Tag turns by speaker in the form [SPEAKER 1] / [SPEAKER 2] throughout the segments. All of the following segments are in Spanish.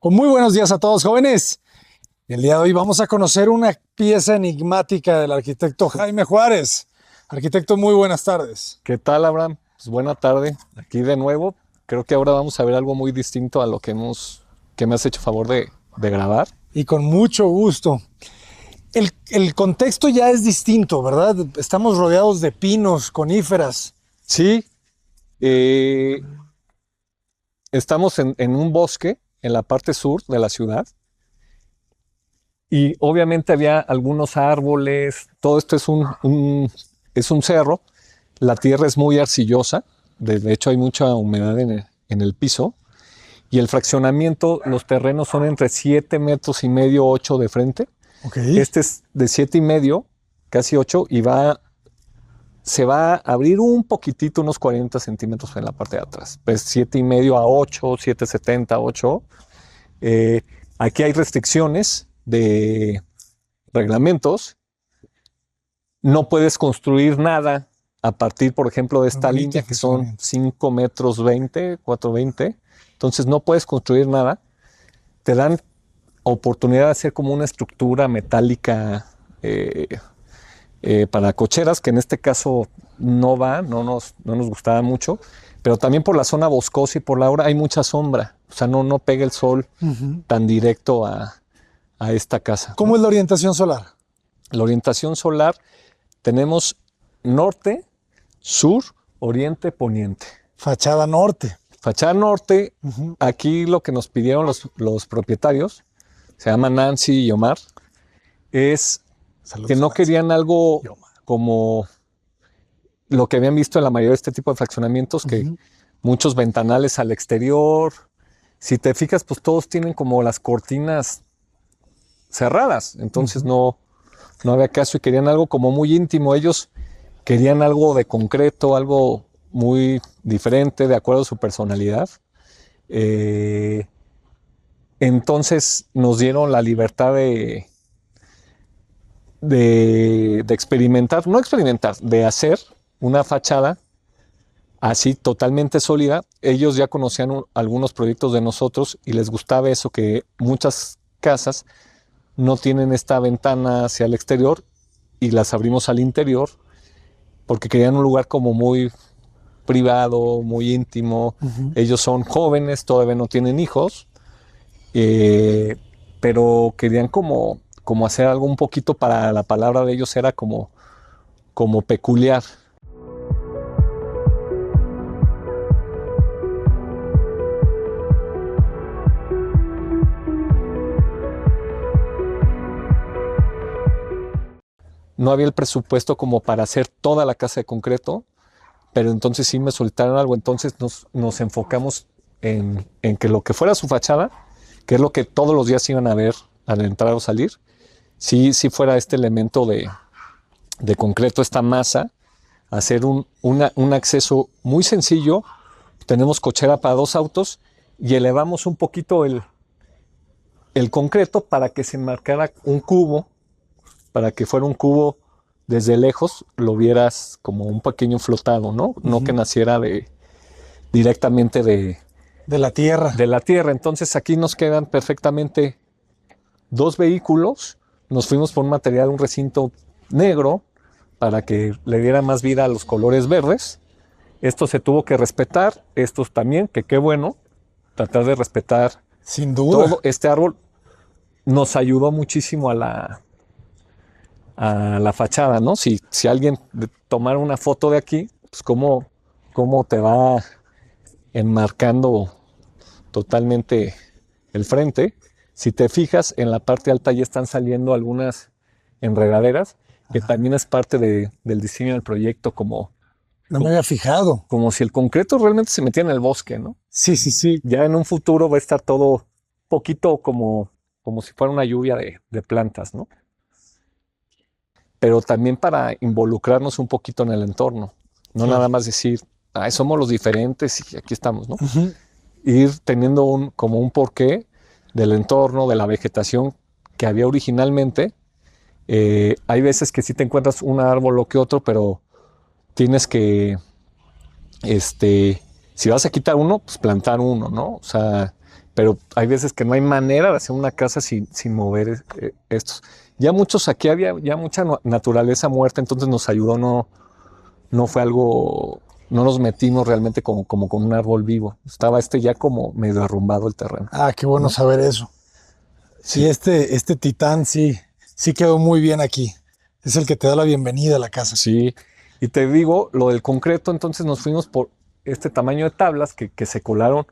[SPEAKER 1] Con muy buenos días a todos, jóvenes. El día de hoy vamos a conocer una pieza enigmática del arquitecto Jaime Juárez. Arquitecto, muy buenas tardes.
[SPEAKER 2] ¿Qué tal, Abraham? Pues buena tarde, aquí de nuevo. Creo que ahora vamos a ver algo muy distinto a lo que me has hecho favor de grabar.
[SPEAKER 1] Y con mucho gusto. El contexto ya es distinto, ¿verdad? Estamos rodeados de pinos, coníferas.
[SPEAKER 2] Sí, estamos en un bosque en la parte sur de la ciudad y obviamente había algunos árboles. Todo esto es un cerro. La tierra es muy arcillosa, de hecho hay mucha humedad en el piso, y el fraccionamiento, los terrenos son entre 7,5 metros, 8 de frente.
[SPEAKER 1] Okay.
[SPEAKER 2] Este es de 7,5, casi 8, y se va a abrir un poquitito, unos 40 centímetros en la parte de atrás. Pues 7,5 a 8, 7,70, 8. Aquí hay restricciones de reglamentos. No puedes construir nada a partir, por ejemplo, de esta línea, que son 5 metros 20, 4,20. Entonces no puedes construir nada. Te dan oportunidad de hacer como una estructura metálica para cocheras, que en este caso no nos gustaba mucho, pero también por la zona boscosa y por la hora hay mucha sombra. O sea, no pega el sol tan directo a esta casa.
[SPEAKER 1] ¿Cómo es la orientación solar?
[SPEAKER 2] La orientación solar tenemos norte, sur, oriente, poniente.
[SPEAKER 1] Fachada norte.
[SPEAKER 2] Fachada norte, aquí lo que nos pidieron los propietarios, se llaman Nancy y Omar, es
[SPEAKER 1] Saludos,
[SPEAKER 2] que no
[SPEAKER 1] Nancy.
[SPEAKER 2] querían algo como lo que habían visto en la mayoría de este tipo de fraccionamientos, que muchos ventanales al exterior. Si te fijas, pues todos tienen como las cortinas cerradas, entonces no había caso y querían algo como muy íntimo. Ellos querían algo de concreto, algo muy diferente, de acuerdo a su personalidad. Entonces nos dieron la libertad de experimentar, de hacer una fachada así totalmente sólida. Ellos ya conocían algunos proyectos de nosotros y les gustaba eso, que muchas casas no tienen esta ventana hacia el exterior y las abrimos al interior porque querían un lugar como muy privado, muy íntimo. Ellos son jóvenes, todavía no tienen hijos, pero querían como hacer algo un poquito, para la palabra de ellos era como peculiar. No había el presupuesto como para hacer toda la casa de concreto, pero entonces sí me soltaron algo. Entonces nos enfocamos en que lo que fuera su fachada, que es lo que todos los días iban a ver al entrar o salir, sí fuera este elemento de concreto, esta masa, hacer un acceso muy sencillo. Tenemos cochera para 2 autos y elevamos un poquito el concreto para que se enmarcara un cubo, para que fuera un cubo desde lejos, lo vieras como un pequeño flotado, ¿no? No que naciera directamente de
[SPEAKER 1] la tierra.
[SPEAKER 2] De la tierra. Entonces aquí nos quedan perfectamente 2 vehículos. Nos fuimos por un material, un recinto negro, para que le diera más vida a los colores verdes. Esto se tuvo que respetar, estos también, que qué bueno, tratar de respetar.
[SPEAKER 1] Sin duda.
[SPEAKER 2] Todo este árbol nos ayudó muchísimo a la fachada, ¿no? Si alguien tomara una foto de aquí, pues cómo te va enmarcando totalmente el frente. Si te fijas, en la parte alta ya están saliendo algunas enredaderas, que también es parte del diseño del proyecto,
[SPEAKER 1] no me había fijado.
[SPEAKER 2] Como si el concreto realmente se metiera en el bosque, ¿no?
[SPEAKER 1] Sí.
[SPEAKER 2] Ya en un futuro va a estar todo poquito como si fuera una lluvia de plantas, ¿no? Pero también para involucrarnos un poquito en el entorno. No nada más decir, somos los diferentes y aquí estamos, ¿no? Ir teniendo como un porqué del entorno, de la vegetación que había originalmente. Hay veces que sí te encuentras un árbol o que otro, pero tienes que, si vas a quitar uno, pues plantar uno, ¿no? O sea, pero hay veces que no hay manera de hacer una casa sin mover estos. Ya muchos aquí había ya mucha naturaleza muerta, entonces nos ayudó, no fue algo, no nos metimos realmente como con un árbol vivo. Estaba ya como medio derrumbado el terreno.
[SPEAKER 1] Ah, qué bueno, ¿no?, saber eso. Sí, este titán sí quedó muy bien aquí. Es el que te da la bienvenida a la casa.
[SPEAKER 2] Sí, y te digo, lo del concreto, entonces nos fuimos por este tamaño de tablas que se colaron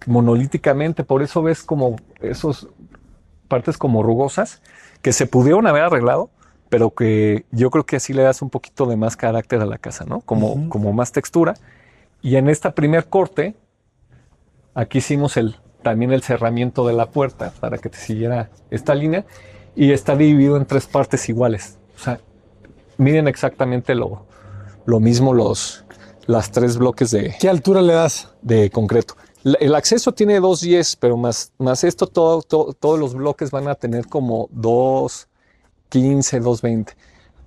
[SPEAKER 2] monolíticamente, por eso ves como esos partes como rugosas que se pudieron haber arreglado, pero que yo creo que así le das un poquito de más carácter a la casa, ¿no? Como más textura. Y en esta primer corte, aquí hicimos también el cerramiento de la puerta para que te siguiera esta línea, y está dividido en 3 partes iguales. O sea, miden exactamente lo mismo las 3 bloques
[SPEAKER 1] ¿Qué altura le das?
[SPEAKER 2] De concreto. El acceso tiene 2.10, pero más esto, todos los bloques van a tener como 2.15, 2.20.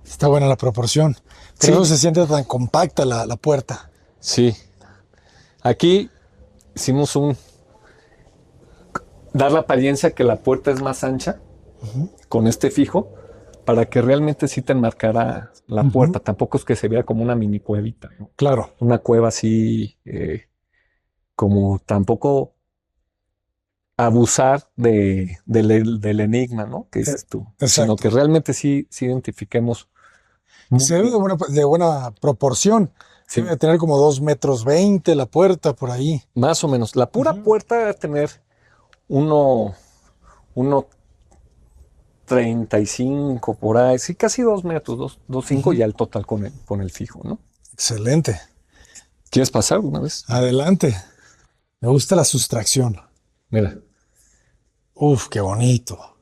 [SPEAKER 1] Está buena la proporción. Por eso se siente tan compacta la puerta.
[SPEAKER 2] Sí. Aquí hicimos dar la apariencia que la puerta es más ancha con este fijo, para que realmente sí te enmarcara la puerta. Tampoco es que se vea como una mini cuevita, ¿no?
[SPEAKER 1] Claro.
[SPEAKER 2] Una cueva así, como tampoco abusar del enigma, ¿no? Que dices tú.
[SPEAKER 1] Exacto.
[SPEAKER 2] Sino que realmente sí identifiquemos.
[SPEAKER 1] Se ve de buena proporción.
[SPEAKER 2] Sí.
[SPEAKER 1] Debe tener como 2,20 metros la puerta por ahí.
[SPEAKER 2] Más o menos. La pura puerta debe tener 1.35 por ahí. Sí, casi 2 metros, 2.5 ya el total con el fijo, ¿no?
[SPEAKER 1] Excelente.
[SPEAKER 2] ¿Quieres pasar una vez?
[SPEAKER 1] Adelante. Me gusta la sustracción.
[SPEAKER 2] Mira.
[SPEAKER 1] Uf, qué bonito.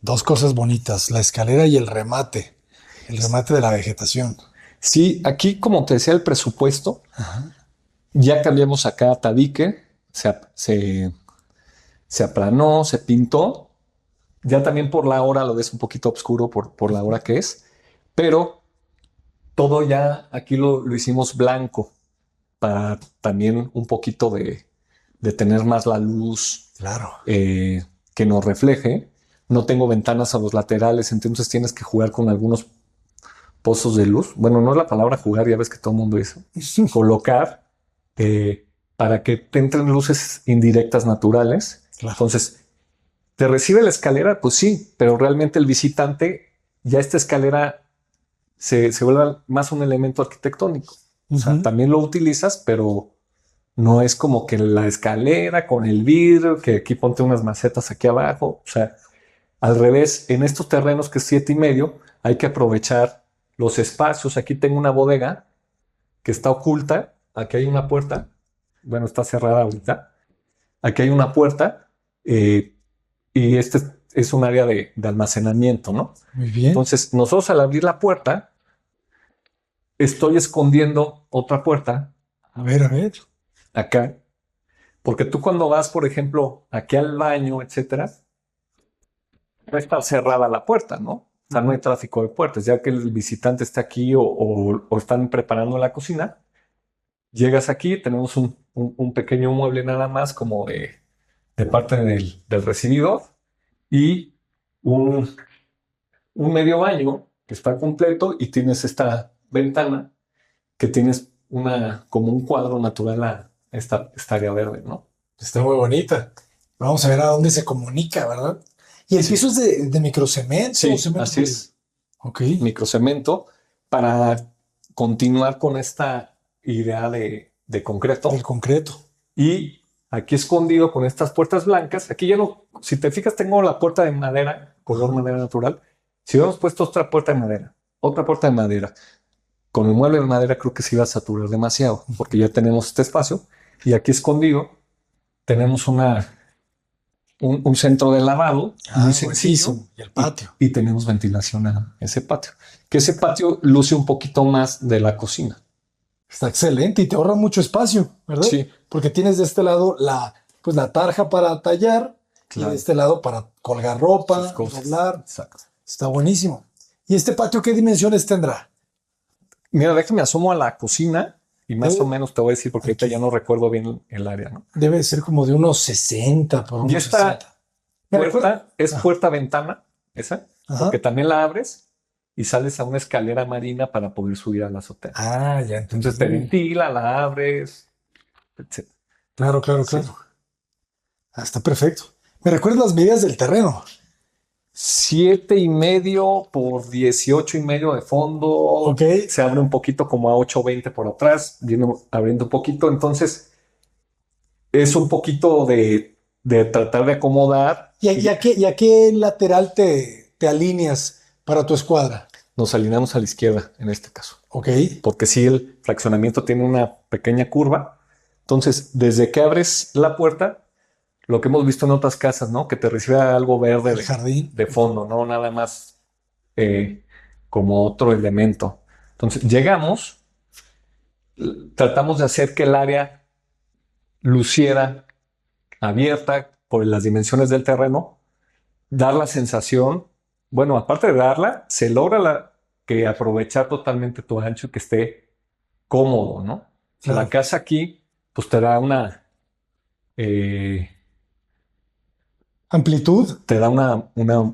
[SPEAKER 1] 2 cosas bonitas, la escalera y el remate. El remate de la vegetación.
[SPEAKER 2] Sí, aquí, como te decía, el presupuesto, ya cambiamos acá a tabique, se aplanó, se pintó. Ya también por la hora lo ves un poquito oscuro por la hora que es, pero todo ya aquí lo hicimos blanco para también un poquito de tener más la luz.
[SPEAKER 1] Claro.
[SPEAKER 2] Que nos refleje. No tengo ventanas a los laterales, entonces tienes que jugar con algunos pozos de luz. Bueno, no es la palabra jugar, ya ves que todo el mundo dice. Colocar para que te entren luces indirectas naturales.
[SPEAKER 1] Claro.
[SPEAKER 2] Entonces, ¿te recibe la escalera? Pues sí, pero realmente el visitante, ya esta escalera se vuelve más un elemento arquitectónico. O sea, también lo utilizas, pero no es como que la escalera con el vidrio, que aquí ponte unas macetas aquí abajo. O sea, al revés, en estos terrenos que es 7.5, hay que aprovechar los espacios. Aquí tengo una bodega que está oculta. Aquí hay una puerta. Bueno, está cerrada ahorita. Aquí hay una puerta y este es un área de almacenamiento, ¿no?
[SPEAKER 1] Muy bien.
[SPEAKER 2] Entonces, nosotros al abrir la puerta, estoy escondiendo otra puerta.
[SPEAKER 1] A ver.
[SPEAKER 2] Acá. Porque tú cuando vas, por ejemplo, aquí al baño, etcétera, no está cerrada la puerta, ¿no? O sea, no hay tráfico de puertas. Ya que el visitante está aquí o están preparando la cocina, llegas aquí, tenemos un pequeño mueble nada más como de parte del recibidor y un medio baño que está completo, y tienes esta ventana que tienes como un cuadro natural a esta área verde, ¿no?
[SPEAKER 1] Está muy bonita. Vamos a ver a dónde se comunica, ¿verdad? Y el piso es de microcemento.
[SPEAKER 2] Sí,
[SPEAKER 1] cemento
[SPEAKER 2] así es.
[SPEAKER 1] Ok.
[SPEAKER 2] Microcemento para continuar con esta idea de concreto.
[SPEAKER 1] El concreto.
[SPEAKER 2] Y aquí escondido con estas puertas blancas, aquí ya no, si te fijas, tengo la puerta de madera, color madera natural. Si hubiéramos puesto otra puerta de madera, con el mueble de madera creo que se iba a saturar demasiado, porque ya tenemos este espacio. Y aquí escondido tenemos un centro de lavado muy sencillo.
[SPEAKER 1] Y el patio.
[SPEAKER 2] Y tenemos ventilación a ese patio. Que ese patio luce un poquito más de la cocina.
[SPEAKER 1] Está excelente y te ahorra mucho espacio, ¿verdad?
[SPEAKER 2] Sí.
[SPEAKER 1] Porque tienes de este lado la tarja para tallar, claro, y de este lado para colgar ropa, doblar.
[SPEAKER 2] Exacto.
[SPEAKER 1] Está buenísimo. ¿Y este patio qué dimensiones tendrá?
[SPEAKER 2] Mira, déjame asomo a la cocina. Y más o menos te voy a decir, porque ahorita ya no recuerdo bien el área, ¿no?
[SPEAKER 1] Debe ser como de unos 60 por
[SPEAKER 2] Y
[SPEAKER 1] unos
[SPEAKER 2] esta
[SPEAKER 1] 60. ¿Me
[SPEAKER 2] puerta
[SPEAKER 1] recuerda?
[SPEAKER 2] es puerta-ventana, esa,
[SPEAKER 1] Ajá.
[SPEAKER 2] porque también la abres y sales a una escalera marina para poder subir a la azotea.
[SPEAKER 1] Ah, ya entendí.
[SPEAKER 2] Entonces te ventila, la abres, etc.
[SPEAKER 1] Claro, claro,
[SPEAKER 2] Sí.
[SPEAKER 1] claro. Ah, está perfecto. ¿Me recuerdas las medidas del terreno?
[SPEAKER 2] 7,5 por 18,5 de fondo.
[SPEAKER 1] Ok.
[SPEAKER 2] Se abre un poquito como a 8,20 por atrás, viene abriendo un poquito. Entonces es un poquito de tratar de acomodar
[SPEAKER 1] ¿Y a qué lateral te alineas para tu escuadra?
[SPEAKER 2] nos alineamos a la izquierda en este caso.
[SPEAKER 1] Ok.
[SPEAKER 2] Porque si el fraccionamiento tiene una pequeña curva. Entonces, desde que abres la puerta, lo que hemos visto en otras casas, ¿no? Que te recibe algo verde
[SPEAKER 1] El jardín.
[SPEAKER 2] de fondo, ¿no? Nada más como otro elemento. Entonces, llegamos, tratamos de hacer que el área luciera abierta por las dimensiones del terreno, dar la sensación, bueno, aparte de darla, se logra que aprovechar totalmente tu ancho y que esté cómodo, ¿no?
[SPEAKER 1] Claro.
[SPEAKER 2] La casa aquí, pues te da
[SPEAKER 1] Amplitud.
[SPEAKER 2] te da una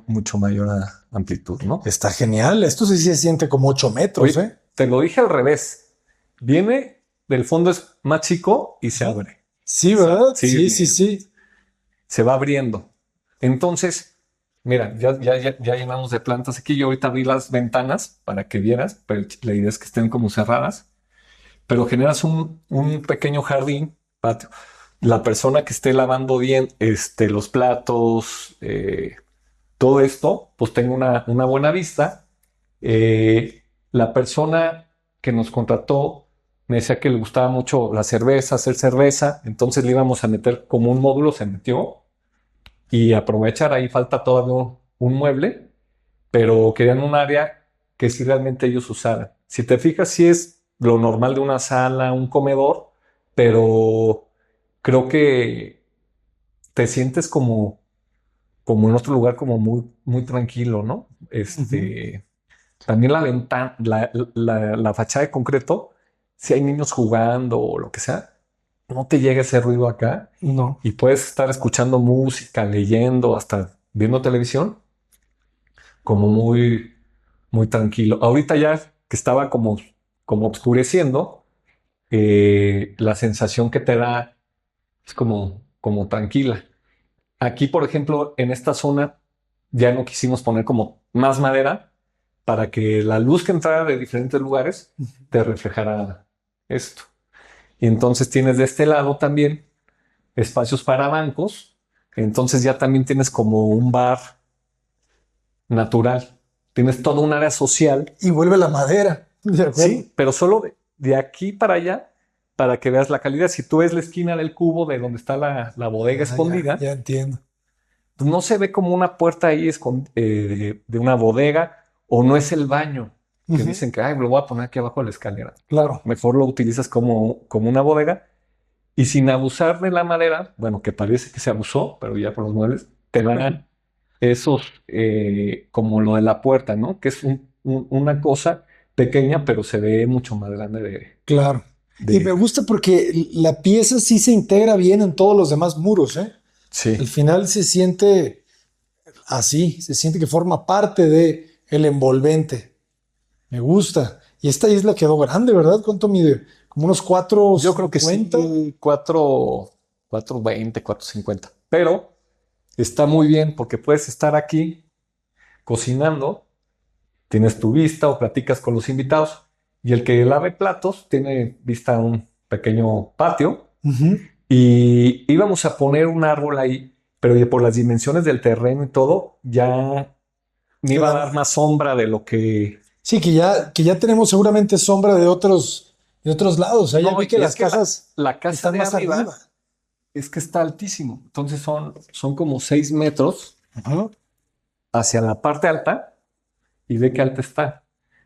[SPEAKER 2] mucho mayor amplitud, ¿no?
[SPEAKER 1] Está genial. Esto sí se siente como 8 metros,
[SPEAKER 2] Oye, te lo dije al revés. Viene del fondo es más chico y se abre.
[SPEAKER 1] Sí, ¿verdad?
[SPEAKER 2] Sí,
[SPEAKER 1] Sí, sí, sí.
[SPEAKER 2] se va abriendo. Entonces, mira, ya llenamos de plantas aquí. Yo ahorita abrí las ventanas para que vieras, pero la idea es que estén como cerradas, pero generas un pequeño jardín, patio. La persona que esté lavando bien los platos, todo esto, pues tenga una buena vista. La persona que nos contrató me decía que le gustaba mucho la cerveza, hacer cerveza, entonces le íbamos a meter como un módulo, se metió y aprovechar, ahí falta todavía un mueble, pero querían un área que sí realmente ellos usaran. Si te fijas, sí es lo normal de una sala, un comedor, pero creo que te sientes como en otro lugar, como muy, muy tranquilo, ¿no? También la ventana, la fachada de concreto, si hay niños jugando o lo que sea, no te llega ese ruido acá
[SPEAKER 1] No.
[SPEAKER 2] y puedes estar escuchando música, leyendo, hasta viendo televisión, como muy, muy tranquilo. Ahorita ya que estaba como oscureciendo, la sensación que te da es como tranquila. Aquí, por ejemplo, en esta zona ya no quisimos poner como más madera para que la luz que entrara de diferentes lugares te reflejara esto. Y entonces tienes de este lado también espacios para bancos. Entonces ya también tienes como un bar natural. Tienes todo un área social.
[SPEAKER 1] Y vuelve la madera. ¿De acuerdo?
[SPEAKER 2] Sí, pero solo de aquí para allá para que veas la calidad. Si tú ves la esquina del cubo de donde está la bodega escondida,
[SPEAKER 1] Ya entiendo.
[SPEAKER 2] pues no se ve como una puerta ahí de una bodega o no es el baño que dicen que, ay, lo voy a poner aquí abajo de la escalera.
[SPEAKER 1] Claro.
[SPEAKER 2] Mejor lo utilizas como una bodega y sin abusar de la madera, bueno, que parece que se abusó, pero ya por los muebles, te dan esos, como lo de la puerta, ¿no? Que es una cosa pequeña, pero se ve mucho más grande
[SPEAKER 1] Claro. Y me gusta porque la pieza sí se integra bien en todos los demás muros, ¿eh?
[SPEAKER 2] Sí.
[SPEAKER 1] Al final se siente así, se siente que forma parte de el envolvente. Me gusta. Y esta isla quedó grande, ¿verdad? ¿Cuánto mide? Como unos 4.
[SPEAKER 2] Yo creo que sí, 420, 450. Pero está muy bien porque puedes estar aquí cocinando, tienes tu vista o platicas con los invitados y el que lave platos tiene vista a un pequeño patio y íbamos a poner un árbol ahí, pero ya por las dimensiones del terreno y todo, ya me iba a dar más sombra de lo que...
[SPEAKER 1] Sí, que ya tenemos seguramente sombra de otros lados. Ya vi que las casas
[SPEAKER 2] la casa
[SPEAKER 1] están
[SPEAKER 2] de
[SPEAKER 1] más
[SPEAKER 2] arriba
[SPEAKER 1] arriba.
[SPEAKER 2] es que está altísimo. Entonces son como 6 metros hacia la parte alta y ve qué alta está.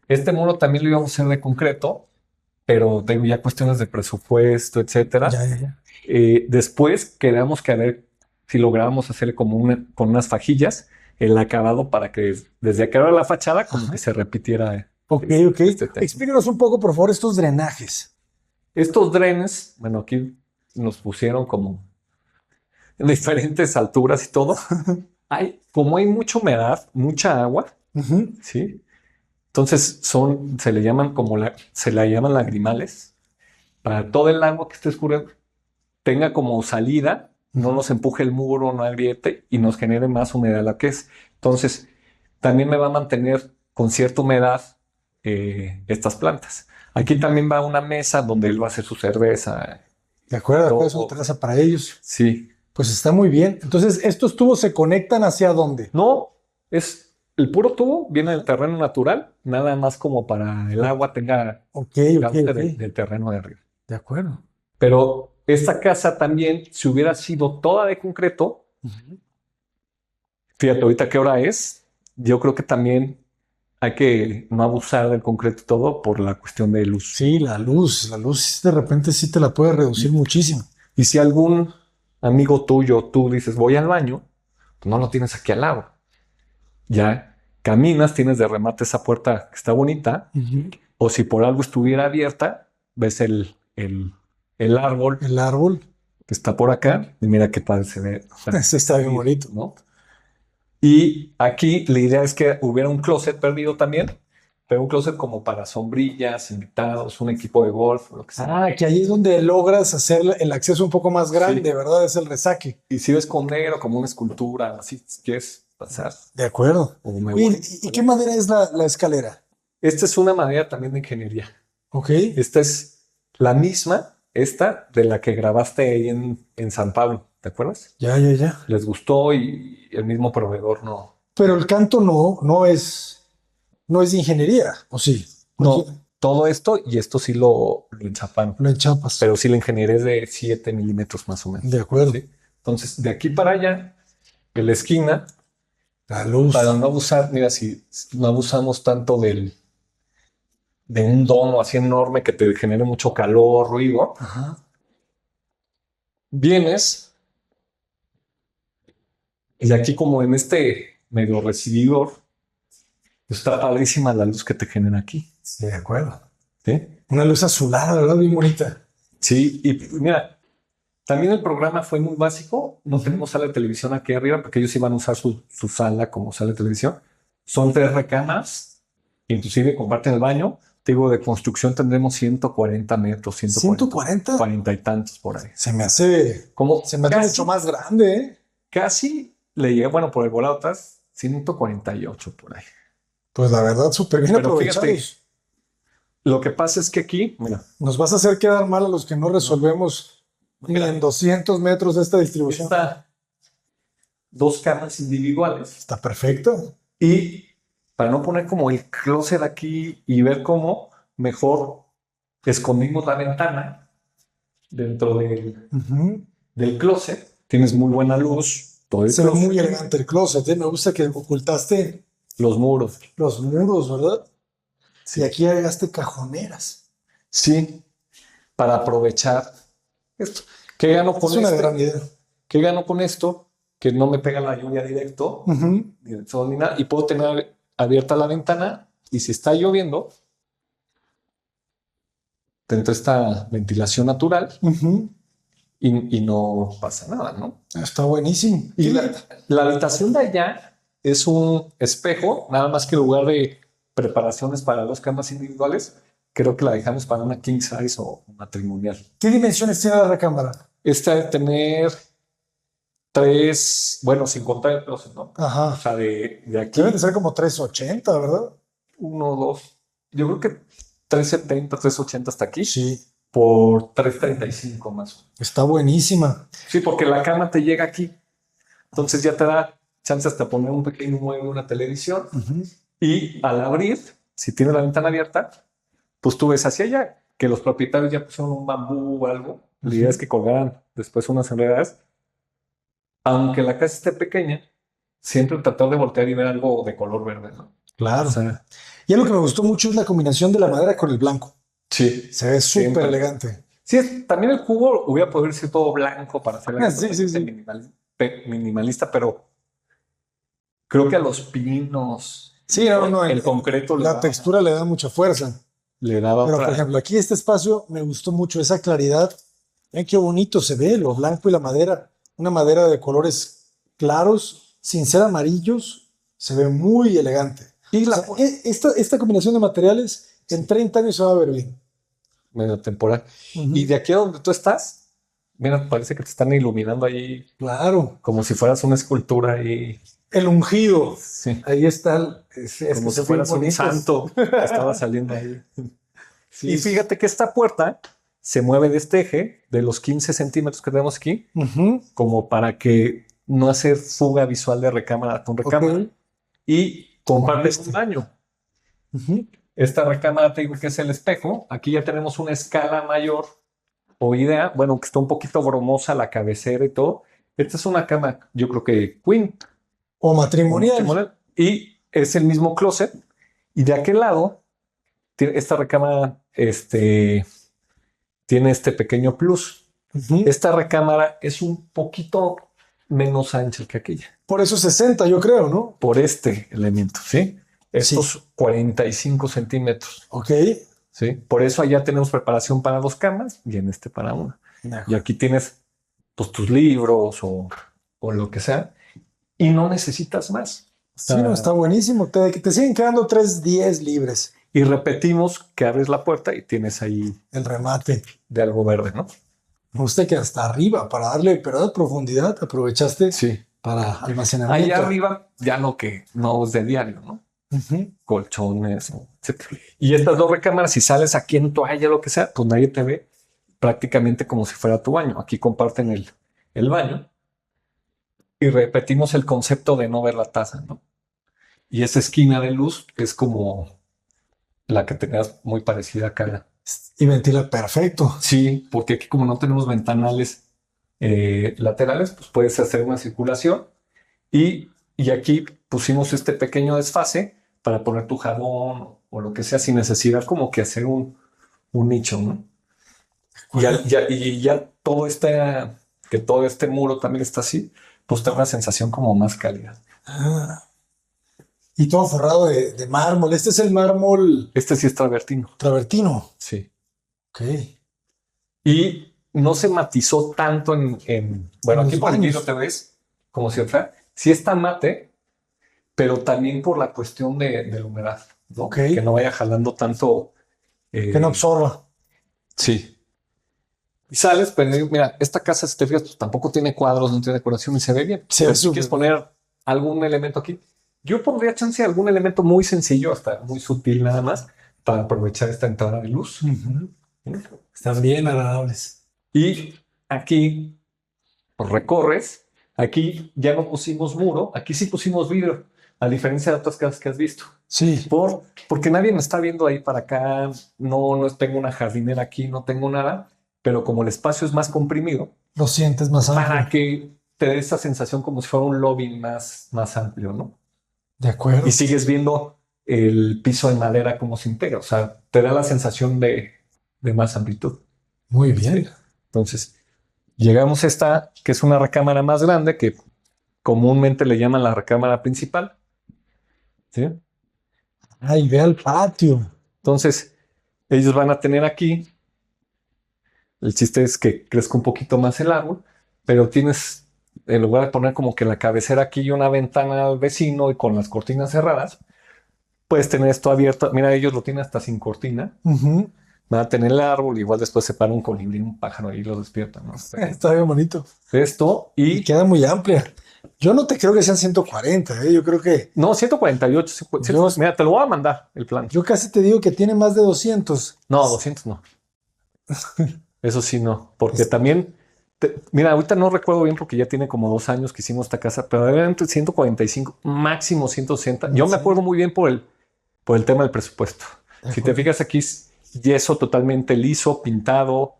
[SPEAKER 2] Este muro también lo íbamos a hacer de concreto, pero tengo ya cuestiones de presupuesto, etcétera.
[SPEAKER 1] Ya.
[SPEAKER 2] Después quedamos que a ver si lográbamos hacer como con unas fajillas el acabado para que desde acá la fachada como que se repitiera.
[SPEAKER 1] Ok.
[SPEAKER 2] Este tema.
[SPEAKER 1] Explícanos un poco, por favor, estos drenajes.
[SPEAKER 2] Estos drenes, bueno, aquí nos pusieron como en diferentes alturas y todo. Como hay mucha humedad, mucha agua,
[SPEAKER 1] Ujú.
[SPEAKER 2] ¿sí? Entonces se le llaman se le llaman lagrimales. Para todo el agua que esté escurriendo tenga como salida, no nos empuje el muro, no agriete y nos genere más humedad de la que es. Entonces, también me va a mantener con cierta humedad estas plantas. Aquí también va una mesa donde él va a hacer su cerveza.
[SPEAKER 1] De acuerdo, es una
[SPEAKER 2] Todo.
[SPEAKER 1] terraza para ellos.
[SPEAKER 2] Sí.
[SPEAKER 1] Pues está muy bien. Entonces, ¿estos tubos se conectan hacia dónde?
[SPEAKER 2] No, es el puro tubo, viene del terreno natural, nada más como para el agua tenga
[SPEAKER 1] Ok, ok,
[SPEAKER 2] cauce
[SPEAKER 1] ok.
[SPEAKER 2] del terreno de arriba.
[SPEAKER 1] De acuerdo.
[SPEAKER 2] Pero esta casa también, si hubiera sido toda de concreto,
[SPEAKER 1] Ujú.
[SPEAKER 2] fíjate ahorita qué hora es, yo creo que también hay que no abusar del concreto y todo por la cuestión de luz.
[SPEAKER 1] Sí, la luz de repente sí te la puede reducir muchísimo.
[SPEAKER 2] Y si algún amigo tuyo, tú dices, voy al baño, pues no lo tienes aquí al lado. Ya caminas, tienes de remate esa puerta que está bonita,
[SPEAKER 1] Ujú.
[SPEAKER 2] o si por algo estuviera abierta, ves el árbol
[SPEAKER 1] El árbol,
[SPEAKER 2] que está por acá, y mira qué padre se ve. O sea,
[SPEAKER 1] ese está bien bonito.
[SPEAKER 2] ¿no? Y aquí la idea es que hubiera un closet perdido también, pero un closet como para sombrillas, invitados, un equipo de golf, lo que sea.
[SPEAKER 1] Ah, que ahí es donde logras hacer el acceso un poco más grande,
[SPEAKER 2] Sí.
[SPEAKER 1] ¿verdad? Es el resaque.
[SPEAKER 2] Y si ves con negro, como una escultura, así si quieres pasar.
[SPEAKER 1] De acuerdo.
[SPEAKER 2] O me
[SPEAKER 1] Oye,
[SPEAKER 2] voy.
[SPEAKER 1] ¿y qué madera es la escalera?
[SPEAKER 2] Esta es una manera también de ingeniería.
[SPEAKER 1] Ok.
[SPEAKER 2] Esta es la misma, esta de la que grabaste ahí en San Pablo, ¿te acuerdas?
[SPEAKER 1] Ya, ya, ya.
[SPEAKER 2] Les gustó y el mismo proveedor no.
[SPEAKER 1] Pero el canto no es de ingeniería, ¿o sí? Porque
[SPEAKER 2] No, todo esto y esto sí lo enchaparon.
[SPEAKER 1] lo enchapas.
[SPEAKER 2] Pero sí la ingeniería es de 7 milímetros más o menos.
[SPEAKER 1] De acuerdo.
[SPEAKER 2] ¿Sí? Entonces, de aquí para allá, en la esquina,
[SPEAKER 1] La luz.
[SPEAKER 2] para no abusar, mira, si no abusamos tanto de un domo así enorme que te genere mucho calor, ruido,
[SPEAKER 1] Ajá.
[SPEAKER 2] vienes y aquí como en este medio recibidor, está padrísima la luz que te genera aquí.
[SPEAKER 1] Sí, de acuerdo.
[SPEAKER 2] ¿Sí?
[SPEAKER 1] Una luz azulada, ¿verdad? Bien bonita.
[SPEAKER 2] Sí, y mira, también el programa fue muy básico. No tenemos sala de televisión aquí arriba porque ellos iban a usar su sala como sala de televisión. Son 3 recámaras, inclusive comparten el baño. Te digo, de construcción tendremos 140 metros,
[SPEAKER 1] 140.
[SPEAKER 2] 40 y tantos por ahí.
[SPEAKER 1] Se me hace
[SPEAKER 2] Como
[SPEAKER 1] mucho más grande, ¿eh?
[SPEAKER 2] casi le llegué, bueno, por el volado atrás, 148 por ahí.
[SPEAKER 1] Pues la verdad, súper bien
[SPEAKER 2] Pero
[SPEAKER 1] aprovechados.
[SPEAKER 2] fíjate, lo que pasa es que aquí, mira,
[SPEAKER 1] Nos vas a hacer quedar mal a los que no resolvemos ni
[SPEAKER 2] Mira.
[SPEAKER 1] en 200 metros de esta distribución.
[SPEAKER 2] está 2 camas individuales.
[SPEAKER 1] Está perfecto.
[SPEAKER 2] Y para no poner como el closet aquí y ver cómo, mejor escondimos la ventana dentro
[SPEAKER 1] Ujú.
[SPEAKER 2] del closet. Tienes muy buena luz, todo el
[SPEAKER 1] Se ve
[SPEAKER 2] closet,
[SPEAKER 1] muy elegante el closet, ¿eh? Me gusta que ocultaste
[SPEAKER 2] los muros.
[SPEAKER 1] los muros, ¿verdad?
[SPEAKER 2] Sí.
[SPEAKER 1] Y aquí agregaste cajoneras.
[SPEAKER 2] Sí, para aprovechar esto. ¿Qué gano con
[SPEAKER 1] Es una
[SPEAKER 2] esto?
[SPEAKER 1] gran idea.
[SPEAKER 2] ¿Qué gano con esto? Que no me pega la lluvia directo,
[SPEAKER 1] Ujú.
[SPEAKER 2] ni del sol ni nada, y puedo tener abierta la ventana y si está lloviendo, dentro de esta ventilación natural
[SPEAKER 1] Ujú.
[SPEAKER 2] y no pasa nada, ¿no?
[SPEAKER 1] Está buenísimo.
[SPEAKER 2] Y la habitación de allá es un espejo, nada más que en lugar de preparaciones para 2 camas individuales, creo que la dejamos para una king size o matrimonial.
[SPEAKER 1] ¿Qué dimensiones tiene la recámara?
[SPEAKER 2] Esta de tener 3, bueno, sin contar el closet, ¿no? O
[SPEAKER 1] Ajá.
[SPEAKER 2] sea, de aquí,
[SPEAKER 1] Deben de ser como 380, ¿verdad?
[SPEAKER 2] 1, 2, yo creo que 370, 380 hasta aquí,
[SPEAKER 1] Sí.
[SPEAKER 2] por 335 más.
[SPEAKER 1] Está buenísima.
[SPEAKER 2] Sí, porque la cama te llega aquí. Entonces ya te da chance hasta poner un pequeño mueble, una televisión.
[SPEAKER 1] Ujú.
[SPEAKER 2] Y al abrir, si tienes la ventana abierta, pues tú ves hacia allá, que los propietarios ya pusieron un bambú o algo. La idea es que colgaran después unas enredaderas. Aunque la casa esté pequeña, siempre tratar de voltear y ver algo de color verde, ¿no?
[SPEAKER 1] Claro.
[SPEAKER 2] O sea,
[SPEAKER 1] Y algo que me gustó mucho es la combinación de la madera con el blanco.
[SPEAKER 2] sí.
[SPEAKER 1] Se ve súper
[SPEAKER 2] Siempre.
[SPEAKER 1] elegante.
[SPEAKER 2] Sí, también el jugo hubiera podido ser todo blanco para hacer la
[SPEAKER 1] Sí, sí, sí.
[SPEAKER 2] minimalista, pero creo que a los pinos,
[SPEAKER 1] Sí, no,
[SPEAKER 2] el concreto,
[SPEAKER 1] la textura le da mucha fuerza.
[SPEAKER 2] le daba
[SPEAKER 1] Pero,
[SPEAKER 2] otra.
[SPEAKER 1] por ejemplo, aquí este espacio me gustó mucho esa claridad. Ven qué bonito se ve lo blanco y la madera. Una madera de colores claros, sin ser amarillos. Se ve muy elegante.
[SPEAKER 2] Y
[SPEAKER 1] O sea, esta combinación de materiales en 30 años se va a ver bien.
[SPEAKER 2] medio temporal.
[SPEAKER 1] Ujú.
[SPEAKER 2] Y de aquí a donde tú estás, mira, parece que te están iluminando ahí
[SPEAKER 1] Claro.
[SPEAKER 2] como si fueras una escultura ahí.
[SPEAKER 1] El ungido.
[SPEAKER 2] Sí.
[SPEAKER 1] Ahí está. Es
[SPEAKER 2] Como
[SPEAKER 1] que
[SPEAKER 2] si
[SPEAKER 1] se ven
[SPEAKER 2] fueras un
[SPEAKER 1] bonitos.
[SPEAKER 2] santo que estaba saliendo ahí.
[SPEAKER 1] Sí.
[SPEAKER 2] Y fíjate que esta puerta se mueve de este eje de los 15 centímetros que tenemos aquí,
[SPEAKER 1] Ujú.
[SPEAKER 2] como para que no hacer fuga visual de recámara con recámara.
[SPEAKER 1] Ok.
[SPEAKER 2] Y compartes un baño.
[SPEAKER 1] Ujú.
[SPEAKER 2] Esta recámara, te digo que es el espejo. Aquí ya tenemos una escala mayor o idea. Bueno, que está un poquito bromosa la cabecera y todo. Esta es una cama, yo creo que queen.
[SPEAKER 1] O matrimonial.
[SPEAKER 2] Y es el mismo closet. Y de aquel lado, esta recámara tiene este pequeño plus.
[SPEAKER 1] Ujú.
[SPEAKER 2] Esta recámara es un poquito menos ancha que aquella.
[SPEAKER 1] Por eso 60, yo creo, ¿no?
[SPEAKER 2] Por este elemento, ¿sí? Estos
[SPEAKER 1] Sí.
[SPEAKER 2] 45 centímetros,
[SPEAKER 1] Ok.
[SPEAKER 2] ¿sí? Por eso allá tenemos preparación para 2 camas y en este para una. Y aquí tienes pues, tus libros o lo que sea y no necesitas más.
[SPEAKER 1] Sí, no, está buenísimo. Te siguen quedando 3 10 libres.
[SPEAKER 2] Y repetimos que abres la puerta y tienes ahí
[SPEAKER 1] El remate.
[SPEAKER 2] de algo verde, ¿no?
[SPEAKER 1] Me gusta que hasta arriba, para darle, pero de profundidad, aprovechaste
[SPEAKER 2] Sí.
[SPEAKER 1] para almacenamiento.
[SPEAKER 2] Allá arriba ya lo que no es de diario, ¿no?
[SPEAKER 1] Ujú.
[SPEAKER 2] Colchones, etc. Y estas 2 recámaras, si sales aquí en toalla, lo que sea, pues nadie te ve prácticamente como si fuera tu baño. Aquí comparten el baño y repetimos el concepto de no ver la taza, ¿no? Y esa esquina de luz es como la que tenías muy parecida acá.
[SPEAKER 1] Y ventila perfecto.
[SPEAKER 2] Sí, porque aquí como no tenemos ventanales laterales, pues puedes hacer una circulación y aquí pusimos este pequeño desfase para poner tu jabón o lo que sea sin necesidad como que hacer un nicho, ¿no? Y ya que todo este muro también está así, pues te da una sensación como más cálida.
[SPEAKER 1] Ah. Y todo forrado de mármol. Este es el mármol
[SPEAKER 2] Este sí es travertino.
[SPEAKER 1] travertino.
[SPEAKER 2] Sí.
[SPEAKER 1] Ok.
[SPEAKER 2] Y no se matizó tanto bueno,
[SPEAKER 1] En
[SPEAKER 2] aquí
[SPEAKER 1] los
[SPEAKER 2] por el
[SPEAKER 1] baños.
[SPEAKER 2] vidrio te ves como si fuera, sí está mate, pero también por la cuestión de la humedad, ¿no?
[SPEAKER 1] Ok.
[SPEAKER 2] Que no vaya jalando tanto.
[SPEAKER 1] Que no absorba.
[SPEAKER 2] Sí. Y sales, pero mira, esta casa, si te fijas, pues, tampoco tiene cuadros, no tiene decoración y se ve bien.
[SPEAKER 1] Se ve
[SPEAKER 2] Pero si
[SPEAKER 1] súper
[SPEAKER 2] quieres
[SPEAKER 1] bien.
[SPEAKER 2] poner algún elemento aquí, yo pondría chance algún elemento muy sencillo, hasta muy sutil nada más, para aprovechar esta entrada de luz.
[SPEAKER 1] Ujú. Están bien agradables.
[SPEAKER 2] Y aquí pues, recorres. Aquí ya no pusimos muro, aquí sí pusimos vidrio, a diferencia de otras casas que has visto.
[SPEAKER 1] Sí.
[SPEAKER 2] Porque nadie me está viendo ahí para acá, no tengo una jardinera aquí, no tengo nada, pero como el espacio es más comprimido,
[SPEAKER 1] Lo sientes más
[SPEAKER 2] para
[SPEAKER 1] amplio.
[SPEAKER 2] que te dé esa sensación como si fuera un lobby más amplio, ¿no?
[SPEAKER 1] De acuerdo.
[SPEAKER 2] Y sigues viendo el piso de madera como se integra, o sea, te da la sensación de más amplitud.
[SPEAKER 1] Muy bien.
[SPEAKER 2] ¿Sí? Entonces, llegamos a esta, que es una recámara más grande, que comúnmente le llaman la recámara principal. ¿Sí?
[SPEAKER 1] Ay, ve al patio.
[SPEAKER 2] Entonces, ellos van a tener aquí, el chiste es que crezca un poquito más el árbol, pero tienes, en lugar de poner como que en la cabecera aquí una ventana al vecino y con las cortinas cerradas, puedes tener esto abierto. Mira, ellos lo tienen hasta sin cortina.
[SPEAKER 1] Ujú.
[SPEAKER 2] Van a tener el árbol, igual después se para un colibrí, un pájaro y lo despiertan, ¿no?
[SPEAKER 1] Está bien bonito.
[SPEAKER 2] Esto
[SPEAKER 1] Y
[SPEAKER 2] y...
[SPEAKER 1] queda muy amplia. Yo no te creo que sean 140, ¿eh? Yo creo que.
[SPEAKER 2] No, 148. Mira, te lo voy a mandar el plan.
[SPEAKER 1] Yo casi te digo que tiene más de 200.
[SPEAKER 2] No, 200 no. Eso sí, no. Porque también, mira, ahorita no recuerdo bien porque ya tiene como 2 años que hicimos esta casa, pero era entre 145, máximo 160. Yo me acuerdo muy bien por el tema del presupuesto. Si te fijas aquí, yeso totalmente liso, pintado.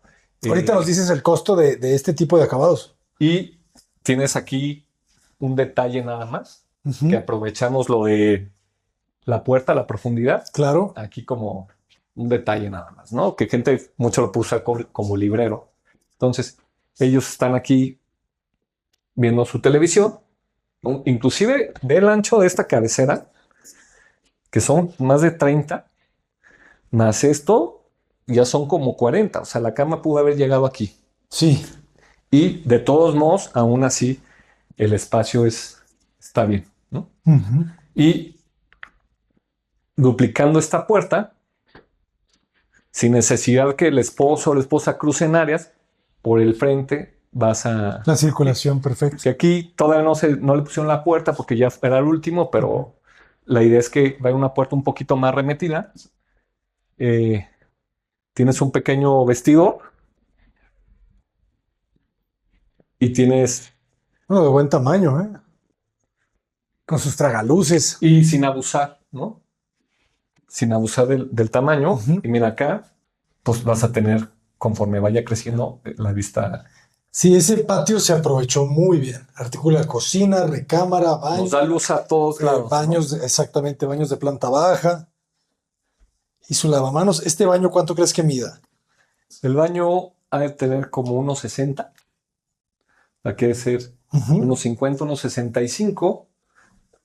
[SPEAKER 1] Ahorita nos dices el costo de este tipo de acabados.
[SPEAKER 2] Y tienes aquí un detalle nada más,
[SPEAKER 1] Ujú.
[SPEAKER 2] que aprovechamos lo de la puerta, la profundidad.
[SPEAKER 1] Claro.
[SPEAKER 2] Aquí como un detalle nada más, ¿no? Que gente mucho lo puso como librero. Entonces, ellos están aquí viendo su televisión, ¿no? Inclusive del ancho de esta cabecera, que son más de 30, más esto, ya son como 40. O sea, la cama pudo haber llegado aquí.
[SPEAKER 1] Sí.
[SPEAKER 2] Y de todos modos, aún así, el espacio está bien, ¿no?
[SPEAKER 1] Ujú.
[SPEAKER 2] Y duplicando esta puerta, sin necesidad que el esposo o la esposa crucen áreas, por el frente vas a...
[SPEAKER 1] La circulación perfecta.
[SPEAKER 2] Que aquí todavía no le pusieron la puerta porque ya era el último, pero la idea es que vaya una puerta un poquito más remetida. Tienes un pequeño vestidor y tienes...
[SPEAKER 1] Bueno, de buen tamaño, ¿eh? Con sus tragaluces.
[SPEAKER 2] Y sin abusar, ¿no? Sin abusar del tamaño.
[SPEAKER 1] Ujú.
[SPEAKER 2] Y mira acá, pues vas a tener, conforme vaya creciendo, la vista.
[SPEAKER 1] Sí, ese patio se aprovechó muy bien. Articula cocina, recámara, baño.
[SPEAKER 2] Nos da luz a todos lados.
[SPEAKER 1] Baños,
[SPEAKER 2] ¿no?
[SPEAKER 1] exactamente, baños de planta baja. Y su lavamanos. ¿Este baño cuánto crees que mida?
[SPEAKER 2] El baño ha de tener como unos 60. Va que ser
[SPEAKER 1] Ujú.
[SPEAKER 2] unos 50, unos 65.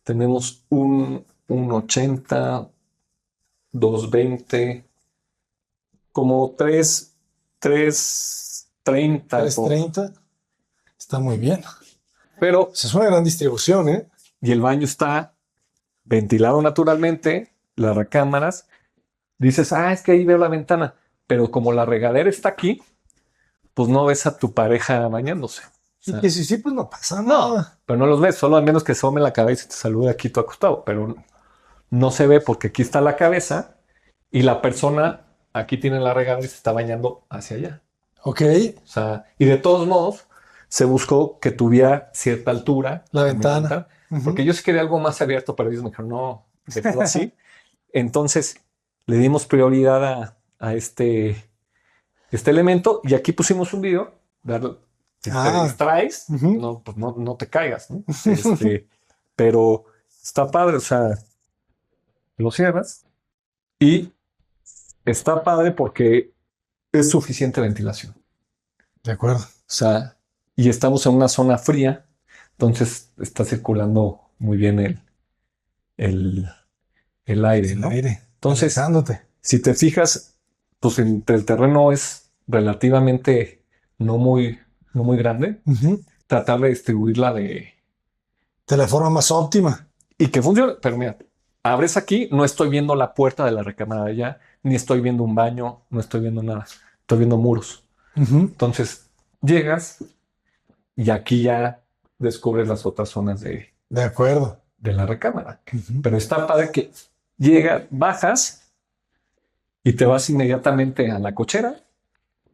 [SPEAKER 2] Tenemos un 80, 220, como 330.
[SPEAKER 1] 330. Está muy bien.
[SPEAKER 2] Pero,
[SPEAKER 1] Es una gran distribución, ¿eh?
[SPEAKER 2] y el baño está ventilado naturalmente, las recámaras. Dices, es que ahí veo la ventana. Pero como la regadera está aquí, pues no ves a tu pareja bañándose. O
[SPEAKER 1] Y
[SPEAKER 2] sea,
[SPEAKER 1] que si sí, pues no pasa
[SPEAKER 2] no,
[SPEAKER 1] nada.
[SPEAKER 2] pero no los ves, solo al menos que asome la cabeza y te salude aquí tú acostado. Pero no se ve porque aquí está la cabeza y la persona aquí tiene la regadera y se está bañando hacia allá.
[SPEAKER 1] Ok.
[SPEAKER 2] O sea, y de todos modos, se buscó que tuviera cierta altura.
[SPEAKER 1] La
[SPEAKER 2] en mi
[SPEAKER 1] ventana. Ujú.
[SPEAKER 2] Porque yo sí quería algo más abierto, pero ellos me dijeron, no, déjalo así. Entonces, le dimos prioridad a este elemento y aquí pusimos un video. Si te distraes,
[SPEAKER 1] Ujú.
[SPEAKER 2] no, pues no te caigas, ¿no? Pero está padre, o sea, lo cierras y está padre porque es suficiente ventilación.
[SPEAKER 1] De acuerdo.
[SPEAKER 2] O sea, y estamos en una zona fría, entonces está circulando muy bien el aire,
[SPEAKER 1] El
[SPEAKER 2] ¿no?
[SPEAKER 1] aire.
[SPEAKER 2] Entonces,
[SPEAKER 1] Calentándote.
[SPEAKER 2] si te fijas, pues entre el terreno es relativamente no muy grande.
[SPEAKER 1] Ujú.
[SPEAKER 2] Tratar de distribuirla
[SPEAKER 1] De la forma más óptima.
[SPEAKER 2] y que funcione. Pero mira, abres aquí, no estoy viendo la puerta de la recámara de allá, ni estoy viendo un baño, no estoy viendo nada. Estoy viendo muros.
[SPEAKER 1] Ujú.
[SPEAKER 2] Entonces, llegas y aquí ya descubres las otras zonas
[SPEAKER 1] De acuerdo.
[SPEAKER 2] de la recámara.
[SPEAKER 1] Ujú.
[SPEAKER 2] Pero está padre que bajas y te vas inmediatamente a la cochera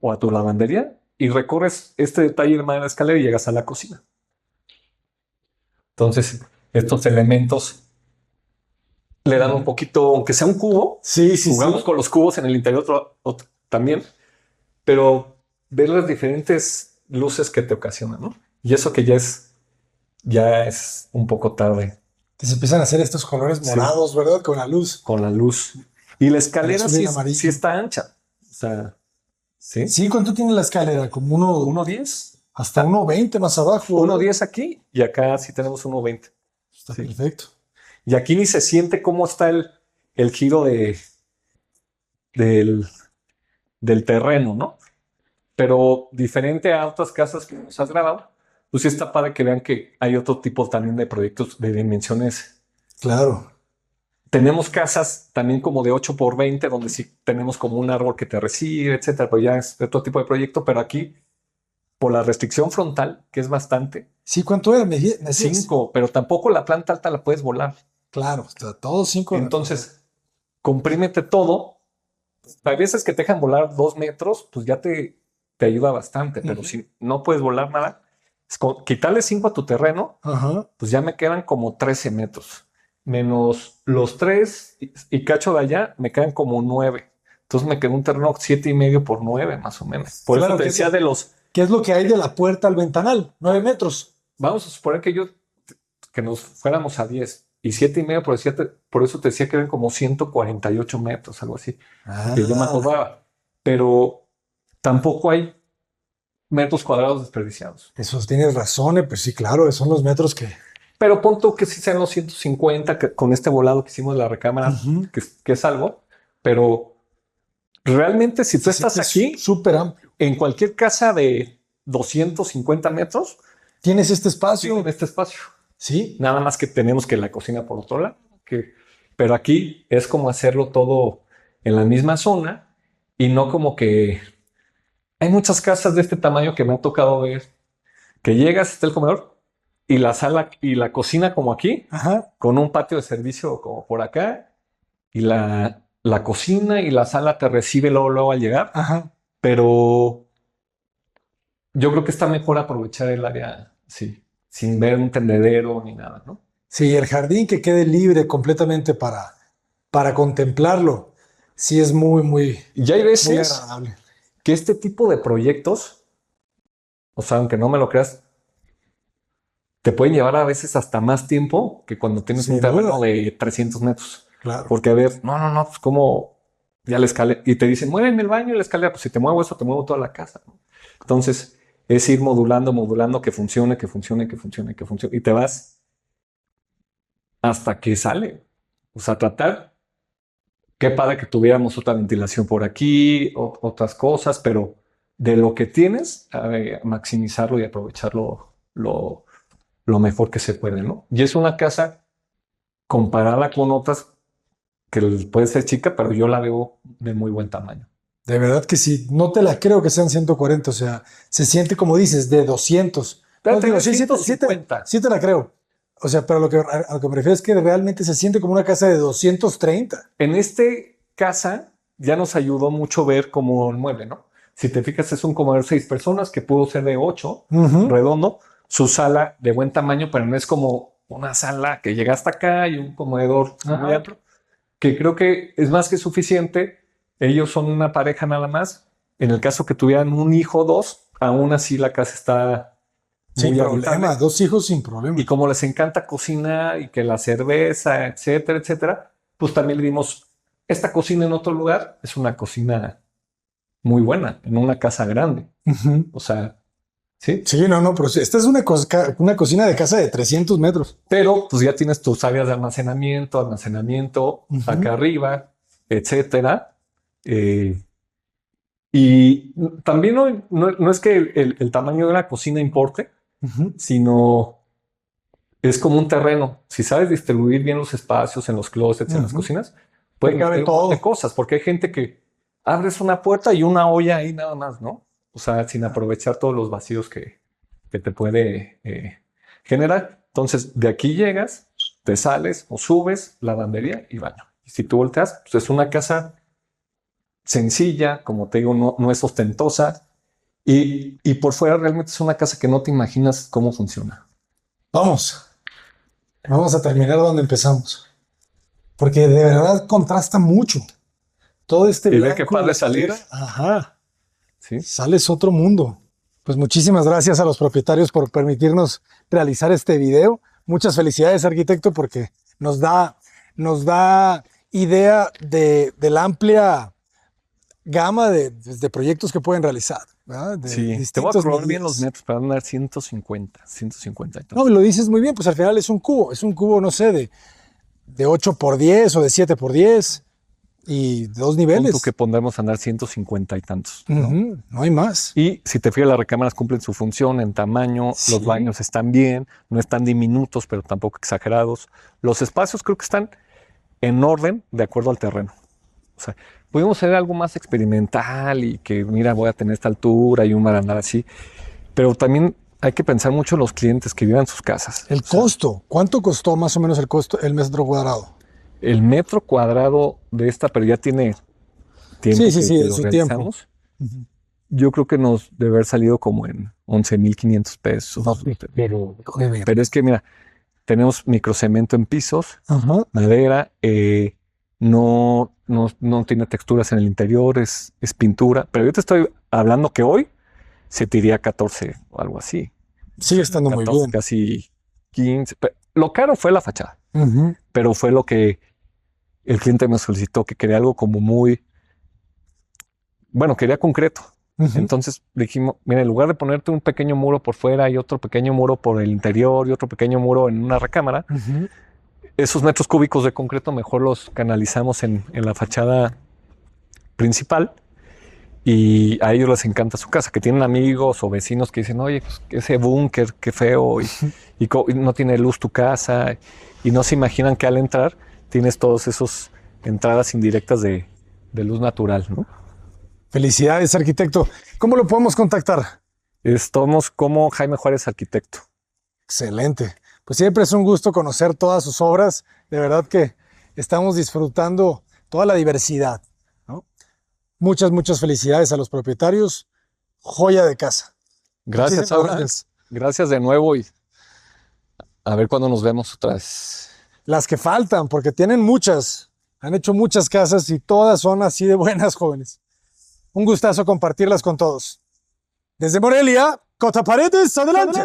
[SPEAKER 2] o a tu lavandería y recorres este detalle de la escalera y llegas a la cocina. Entonces, estos elementos le dan un poquito, aunque sea un cubo,
[SPEAKER 1] Sí, sí,
[SPEAKER 2] jugamos
[SPEAKER 1] sí.
[SPEAKER 2] con los cubos en el interior también, pero ver las diferentes luces que te ocasionan, ¿no? Y eso que ya es un poco tarde
[SPEAKER 1] Que se empiezan a hacer estos colores
[SPEAKER 2] Sí.
[SPEAKER 1] morados, ¿verdad? Con la luz.
[SPEAKER 2] con la luz. Y la escalera
[SPEAKER 1] azul y
[SPEAKER 2] sí,
[SPEAKER 1] amarillo.
[SPEAKER 2] sí está ancha. O sea, ¿sí?
[SPEAKER 1] Sí, ¿cuánto tiene la escalera? Como
[SPEAKER 2] 1.10.
[SPEAKER 1] hasta 1.20 más abajo.
[SPEAKER 2] 1.10 aquí y acá sí tenemos 1.20.
[SPEAKER 1] Está
[SPEAKER 2] Sí.
[SPEAKER 1] perfecto.
[SPEAKER 2] Y aquí ni se siente cómo está el giro del, del terreno, ¿no? Pero diferente a otras casas que nos has grabado, pues sí está padre que vean que hay otro tipo también de proyectos de dimensiones.
[SPEAKER 1] Claro.
[SPEAKER 2] Tenemos casas también como de 8x20, donde sí tenemos como un árbol que te recibe, etcétera, pero ya es otro tipo de proyecto, pero aquí, por la restricción frontal, que es bastante,
[SPEAKER 1] Sí, ¿cuánto era? ¿Me decías?
[SPEAKER 2] 5, pero tampoco la planta alta la puedes volar.
[SPEAKER 1] Claro, está todo 5.
[SPEAKER 2] Entonces, comprímete todo. Hay veces que te dejan volar 2 metros, pues ya te ayuda bastante, pero
[SPEAKER 1] Ujú.
[SPEAKER 2] si no puedes volar nada, quitarle 5 a tu terreno,
[SPEAKER 1] Ajá.
[SPEAKER 2] pues ya me quedan como 13 metros. Menos los 3 y cacho de allá, me quedan como 9. Entonces me quedó un terreno 7.5 por 9, más o menos. Por
[SPEAKER 1] Claro,
[SPEAKER 2] eso te
[SPEAKER 1] que
[SPEAKER 2] decía
[SPEAKER 1] es-
[SPEAKER 2] de los...
[SPEAKER 1] ¿Qué es lo que hay de la puerta al ventanal? 9 metros.
[SPEAKER 2] Vamos a suponer que nos fuéramos a 10 y 7.5 por 7, por eso te decía que eran como 148 metros, algo así. Que yo me acordaba. Pero tampoco hay metros cuadrados desperdiciados.
[SPEAKER 1] Eso tienes razón, pues sí, claro, son los metros que.
[SPEAKER 2] Pero pon tú que sí sean los 150 con este volado que hicimos de la recámara,
[SPEAKER 1] Ujú.
[SPEAKER 2] que es algo, pero realmente si tú
[SPEAKER 1] Se
[SPEAKER 2] estás
[SPEAKER 1] siente
[SPEAKER 2] aquí,
[SPEAKER 1] súper amplio.
[SPEAKER 2] en cualquier casa de 250 metros,
[SPEAKER 1] Tienes este espacio.
[SPEAKER 2] en este espacio.
[SPEAKER 1] Sí.
[SPEAKER 2] Nada más que tenemos que la cocina por otro lado. Pero aquí es como hacerlo todo en la misma zona y no como que hay muchas casas de este tamaño que me ha tocado ver que llegas, está el comedor y la sala y la cocina como aquí,
[SPEAKER 1] Ajá.
[SPEAKER 2] con un patio de servicio como por acá y la cocina y la sala te recibe luego al llegar.
[SPEAKER 1] Ajá.
[SPEAKER 2] Pero yo creo que está mejor aprovechar el área, sí, sin ver un tendedero ni nada, ¿no?
[SPEAKER 1] Sí, el jardín que quede libre completamente para contemplarlo. Sí, es muy, muy,
[SPEAKER 2] Y hay
[SPEAKER 1] muy
[SPEAKER 2] veces
[SPEAKER 1] agradable.
[SPEAKER 2] que este tipo de proyectos, o sea, aunque no me lo creas, te pueden llevar a veces hasta más tiempo que cuando tienes un
[SPEAKER 1] Sin
[SPEAKER 2] terreno
[SPEAKER 1] duda.
[SPEAKER 2] de 300 metros.
[SPEAKER 1] Claro.
[SPEAKER 2] Porque a ver, no, pues como ya la escalera, y te dicen, muéveme el baño y la escalera, pues si te muevo eso, te muevo toda la casa, ¿no? Entonces, es ir modulando, que funcione, que funcione, que funcione, que funcione, y te vas hasta que sale. O sea, tratar, qué padre que tuviéramos otra ventilación por aquí, otras cosas, pero de lo que tienes, maximizarlo y aprovecharlo lo mejor que se puede, ¿no? Y es una casa comparada con otras que puede ser chica, pero yo la veo de muy buen tamaño.
[SPEAKER 1] De verdad que sí. No te la creo que sean 140. O sea, se siente como dices, de 200. No
[SPEAKER 2] Date
[SPEAKER 1] digo,
[SPEAKER 2] de
[SPEAKER 1] sí, sí,
[SPEAKER 2] 150.
[SPEAKER 1] sí te la creo. O sea, pero a lo que me refiero es que realmente se siente como una casa de 230.
[SPEAKER 2] En este casa ya nos ayudó mucho ver como el mueble, ¿no? Si te fijas, es un comedor de 6 personas que pudo ser de 8,
[SPEAKER 1] Ujú.
[SPEAKER 2] redondo, su sala de buen tamaño, pero no es como una sala que llega hasta acá y un comedor muy
[SPEAKER 1] Ajá.
[SPEAKER 2] amplio, que creo que es más que suficiente. Ellos son una pareja nada más. En el caso que tuvieran un hijo o dos, aún así la casa está
[SPEAKER 1] Sin
[SPEAKER 2] muy
[SPEAKER 1] problema.
[SPEAKER 2] habitable.
[SPEAKER 1] 2 hijos sin problema.
[SPEAKER 2] Y como les encanta cocinar y que la cerveza, etcétera, etcétera, pues también le dimos esta cocina en otro lugar. Es una cocina muy buena, en una casa grande.
[SPEAKER 1] Ujú.
[SPEAKER 2] O sea, sí.
[SPEAKER 1] Sí, no, pero esta es una cocina de casa de 300 metros.
[SPEAKER 2] Pero pues ya tienes tus áreas de almacenamiento
[SPEAKER 1] Ujú.
[SPEAKER 2] acá arriba, etcétera. Y también no es que el tamaño de la cocina importe,
[SPEAKER 1] Ujú.
[SPEAKER 2] sino es como un terreno. Si sabes distribuir bien los espacios en los closets, en las
[SPEAKER 1] Ujú.
[SPEAKER 2] cocinas,
[SPEAKER 1] Te
[SPEAKER 2] pueden
[SPEAKER 1] cabe
[SPEAKER 2] meter un montón de
[SPEAKER 1] todo.
[SPEAKER 2] cosas, porque hay gente que abres una puerta y una olla ahí nada más, ¿no? O sea, sin aprovechar todos los vacíos que te puede generar. Entonces, de aquí llegas, te sales o subes, lavandería y baño. Y si tú volteas, pues es una casa sencilla, como te digo, no es ostentosa. Y por fuera realmente es una casa que no te imaginas cómo funciona.
[SPEAKER 1] Vamos a terminar donde empezamos. Porque de verdad contrasta mucho. Todo este
[SPEAKER 2] Y ve qué
[SPEAKER 1] blanco y
[SPEAKER 2] padre
[SPEAKER 1] la
[SPEAKER 2] salir.
[SPEAKER 1] madera. Ajá.
[SPEAKER 2] ¿Sí?
[SPEAKER 1] Sales otro mundo. Pues muchísimas gracias a los propietarios por permitirnos realizar este video. Muchas felicidades, arquitecto, porque nos da idea de la amplia gama de proyectos que pueden realizar, ¿verdad? De
[SPEAKER 2] Sí, te voy a
[SPEAKER 1] distintas
[SPEAKER 2] probar bien los
[SPEAKER 1] medidas.
[SPEAKER 2] metros para andar 150 y
[SPEAKER 1] No,
[SPEAKER 2] tantos.
[SPEAKER 1] lo dices muy bien, pues al final es un cubo, no sé, de 8 por 10 o de 7 por 10 y de 2
[SPEAKER 2] Pon tú que
[SPEAKER 1] niveles.
[SPEAKER 2] pondremos andar 150 y tantos, ¿no?
[SPEAKER 1] Ujú, no hay más.
[SPEAKER 2] Y si te fijas, las recámaras cumplen su función en tamaño,
[SPEAKER 1] Sí.
[SPEAKER 2] los baños están bien, no están diminutos, pero tampoco exagerados. Los espacios creo que están en orden de acuerdo al terreno. O sea, pudimos hacer algo más experimental y que, mira, voy a tener esta altura y un barandal así, pero también hay que pensar mucho en los clientes que vivan en sus casas.
[SPEAKER 1] El
[SPEAKER 2] O sea,
[SPEAKER 1] costo, ¿cuánto costó más o menos el metro cuadrado?
[SPEAKER 2] el metro cuadrado de esta, pero ya tiene tiempo
[SPEAKER 1] Sí,
[SPEAKER 2] que
[SPEAKER 1] de
[SPEAKER 2] lo
[SPEAKER 1] su tiempo.
[SPEAKER 2] realizamos. Yo creo que nos debe haber salido como en 11,500 pesos.
[SPEAKER 1] No, pero,
[SPEAKER 2] Pero es que, mira, tenemos microcemento en pisos,
[SPEAKER 1] ajá.
[SPEAKER 2] madera, no tiene texturas en el interior, es pintura. Pero yo te estoy hablando que hoy se te iría 14 o algo así.
[SPEAKER 1] Sigue estando muy
[SPEAKER 2] 14,
[SPEAKER 1] bien.
[SPEAKER 2] casi 15. Lo caro fue la fachada,
[SPEAKER 1] Ujú.
[SPEAKER 2] pero fue lo que el cliente me solicitó, que quería algo como muy, bueno, quería concreto.
[SPEAKER 1] Ujú.
[SPEAKER 2] Entonces dijimos, mira, en lugar de ponerte un pequeño muro por fuera y otro pequeño muro por el interior y otro pequeño muro en una recámara,
[SPEAKER 1] Ujú.
[SPEAKER 2] esos metros cúbicos de concreto mejor los canalizamos en la fachada principal y a ellos les encanta su casa, que tienen amigos o vecinos que dicen, oye, pues, ese búnker, qué feo, y no tiene luz tu casa, y no se imaginan que al entrar tienes todos esos entradas indirectas de luz natural, ¿no?
[SPEAKER 1] Felicidades, arquitecto. ¿Cómo lo podemos contactar?
[SPEAKER 2] Estamos como Jaime Juárez Arquitecto.
[SPEAKER 1] Excelente. Pues siempre es un gusto conocer todas sus obras. De verdad que estamos disfrutando toda la diversidad, ¿no? Muchas, muchas felicidades a los propietarios. Joya de casa.
[SPEAKER 2] Gracias,
[SPEAKER 1] Muchísimas
[SPEAKER 2] Abraham.
[SPEAKER 1] gracias.
[SPEAKER 2] Gracias de nuevo y a ver cuándo nos vemos otra vez.
[SPEAKER 1] Las que faltan, porque tienen muchas. Han hecho muchas casas y todas son así de buenas, jóvenes. Un gustazo compartirlas con todos. Desde Morelia, Cota Paredes, adelante.